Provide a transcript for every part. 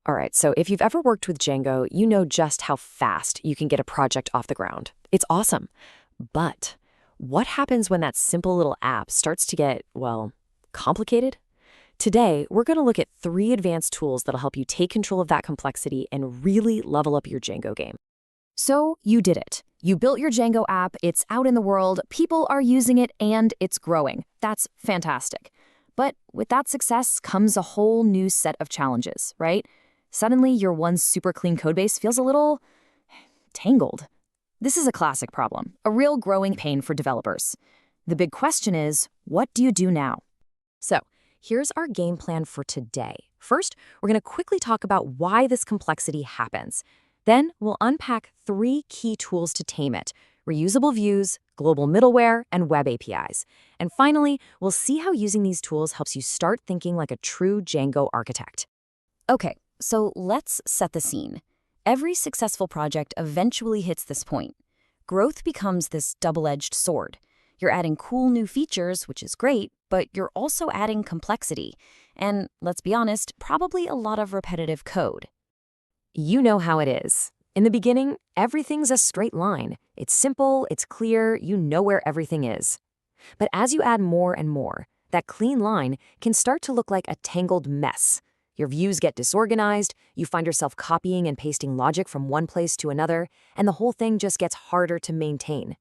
All right, so if you've ever worked with Django, you know just how fast you can get a project off the ground. It's awesome. But what happens when that simple little app starts to get, well, complicated? Today, we're going to look at 3 advanced tools that'll help you take control of that complexity and really level up your Django game. So you did it. You built your Django app, it's out in the world, people are using it, and it's growing. That's fantastic. But with that success comes a whole new set of challenges, right? Suddenly, your once super clean codebase feels a little tangled. This is a classic problem, a real growing pain for developers. The big question is, what do you do now? So, here's our game plan for today. First, we're going to quickly talk about why this complexity happens. Then, we'll unpack 3 key tools to tame it: reusable views, global middleware, and web APIs. And finally, we'll see how using these tools helps you start thinking like a true Django architect. Okay, so let's set the scene. Every successful project eventually hits this point. Growth becomes this double-edged sword. You're adding cool new features, which is great, but you're also adding complexity. And let's be honest, probably a lot of repetitive code. You know how it is. In the beginning, everything's a straight line. It's simple, it's clear, you know where everything is. But as you add more and more, that clean line can start to look like a tangled mess. Your views get disorganized, you find yourself copying and pasting logic from one place to another, and the whole thing just gets harder to maintain.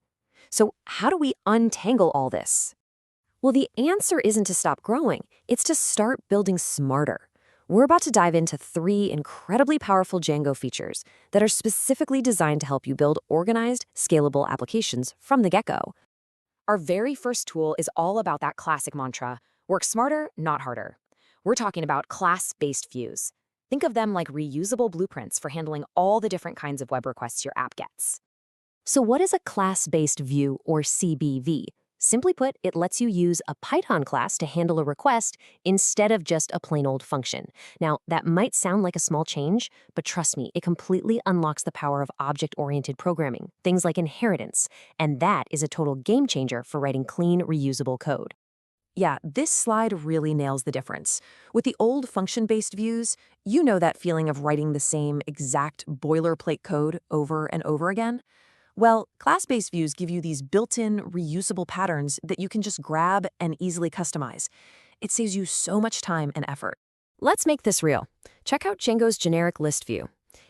So how do we untangle all this? Well, the answer isn't to stop growing, it's to start building smarter. We're about to dive into 3 incredibly powerful Django features that are specifically designed to help you build organized, scalable applications from the get-go. Our very first tool is all about that classic mantra: work smarter, not harder. We're talking about class-based views. Think of them like reusable blueprints for handling all the different kinds of web requests your app gets. So what is a class-based view, or CBV? Simply put, it lets you use a Python class to handle a request instead of just a plain old function. Now, that might sound like a small change, but trust me, it completely unlocks the power of object-oriented programming, things like inheritance, and that is a total game changer for writing clean, reusable code. Yeah, this slide really nails the difference. With the old function-based views, you know that feeling of writing the same exact boilerplate code over and over again? Well, class-based views give you these built-in, reusable patterns that you can just grab and easily customize. It saves you so much time and effort. Let's make this real. Check out Django's generic ListView.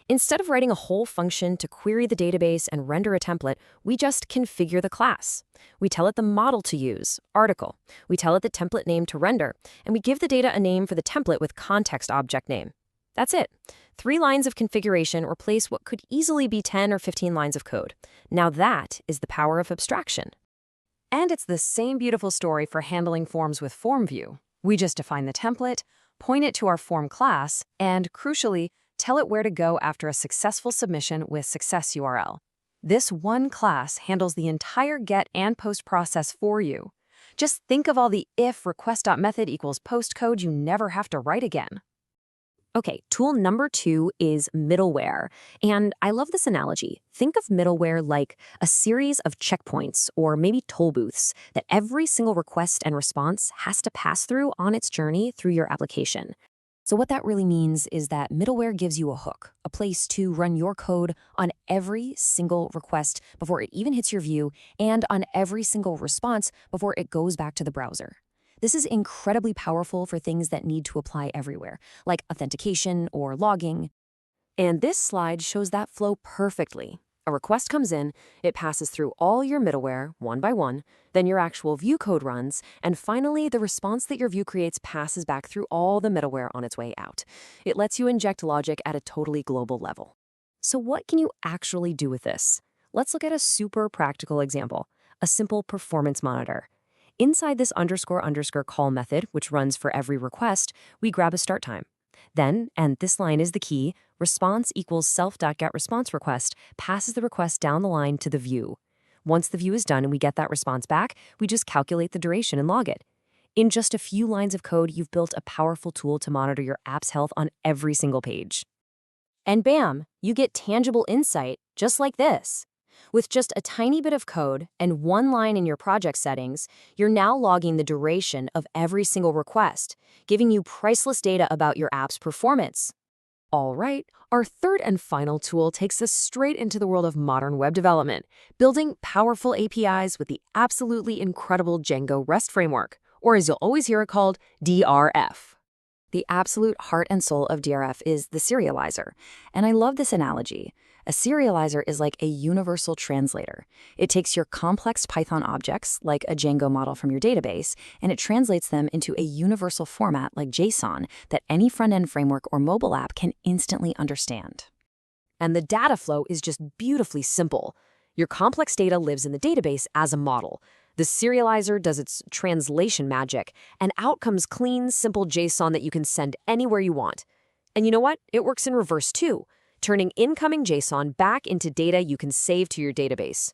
Instead of writing a whole function to query the database and render a template, we just configure the class. We tell it the model to use, article. We tell it the template name to render, and we give the data a name for the template with context object name. That's it. 3 lines of configuration replace what could easily be 10 or 15 lines of code. Now that is the power of abstraction. And it's the same beautiful story for handling forms with FormView. We just define the template, point it to our form class, and, crucially, tell it where to go after a successful submission with success URL. This one class handles the entire get and post process for you. Just think of all the if request.method equals post code you never have to write again. Okay, tool number 2 is middleware. And I love this analogy. Think of middleware like a series of checkpoints or maybe toll booths that every single request and response has to pass through on its journey through your application. So what that really means is that middleware gives you a hook, a place to run your code on every single request before it even hits your view, and on every single response before it goes back to the browser. This is incredibly powerful for things that need to apply everywhere, like authentication or logging. And this slide shows that flow perfectly. A request comes in, it passes through all your middleware, one by one, then your actual view code runs, and finally, the response that your view creates passes back through all the middleware on its way out. It lets you inject logic at a totally global level. So what can you actually do with this? Let's look at a super practical example, a simple performance monitor. Inside this __ call method, which runs for every request, we grab a start time. Then, and this line is the key, response equals self.getResponseRequest passes the request down the line to the view. Once the view is done and we get that response back, we just calculate the duration and log it. In just a few lines of code, you've built a powerful tool to monitor your app's health on every single page. And bam, you get tangible insight just like this. With just a tiny bit of code and one line in your project settings, you're now logging the duration of every single request, giving you priceless data about your app's performance. All right, our third and final tool takes us straight into the world of modern web development, building powerful APIs with the absolutely incredible Django REST Framework, or as you'll always hear it called, DRF. The absolute heart and soul of DRF is the serializer. And I love this analogy. A serializer is like a universal translator. It takes your complex Python objects, like a Django model from your database, and it translates them into a universal format like JSON that any front-end framework or mobile app can instantly understand. And the data flow is just beautifully simple. Your complex data lives in the database as a model. The serializer does its translation magic, and out comes clean, simple JSON that you can send anywhere you want. And you know what? It works in reverse too, turning incoming JSON back into data you can save to your database.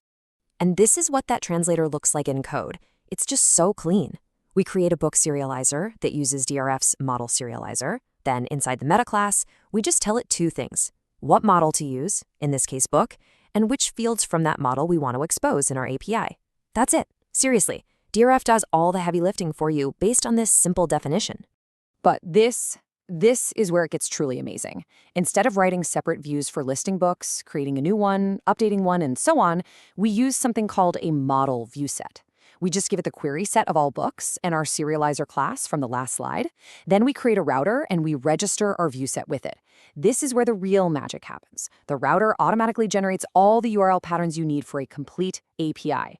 And this is what that translator looks like in code. It's just so clean. We create a book serializer that uses DRF's model serializer. Then inside the meta class, we just tell it two things: what model to use, in this case book, and which fields from that model we want to expose in our API. That's it. Seriously, DRF does all the heavy lifting for you based on this simple definition. But this is where it gets truly amazing. Instead of writing separate views for listing books, creating a new one, updating one, and so on, we use something called a model view set. We just give it the query set of all books and our serializer class from the last slide. Then we create a router and we register our view set with it. This is where the real magic happens. The router automatically generates all the URL patterns you need for a complete API.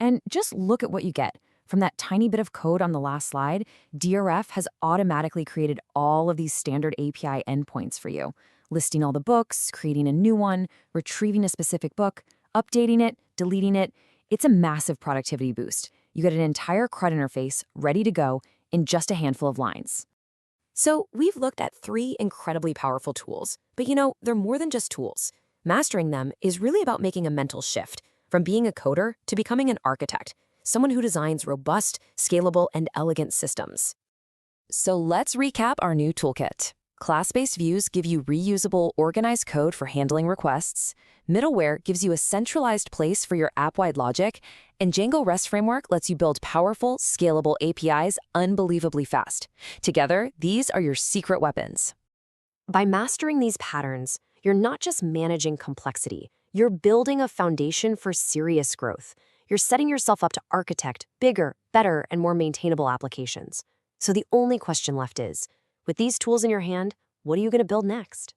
And just look at what you get. From that tiny bit of code on the last slide, DRF has automatically created all of these standard API endpoints for you, listing all the books, creating a new one, retrieving a specific book, updating it, deleting it. It's a massive productivity boost. You get an entire CRUD interface ready to go in just a handful of lines. So we've looked at 3 incredibly powerful tools, but they're more than just tools. Mastering them is really about making a mental shift from being a coder to becoming an architect, someone who designs robust, scalable, and elegant systems. So let's recap our new toolkit. Class-based views give you reusable, organized code for handling requests. Middleware gives you a centralized place for your app-wide logic. And Django REST Framework lets you build powerful, scalable APIs unbelievably fast. Together, these are your secret weapons. By mastering these patterns, you're not just managing complexity. You're building a foundation for serious growth. You're setting yourself up to architect bigger, better, and more maintainable applications. So the only question left is, with these tools in your hand, what are you going to build next?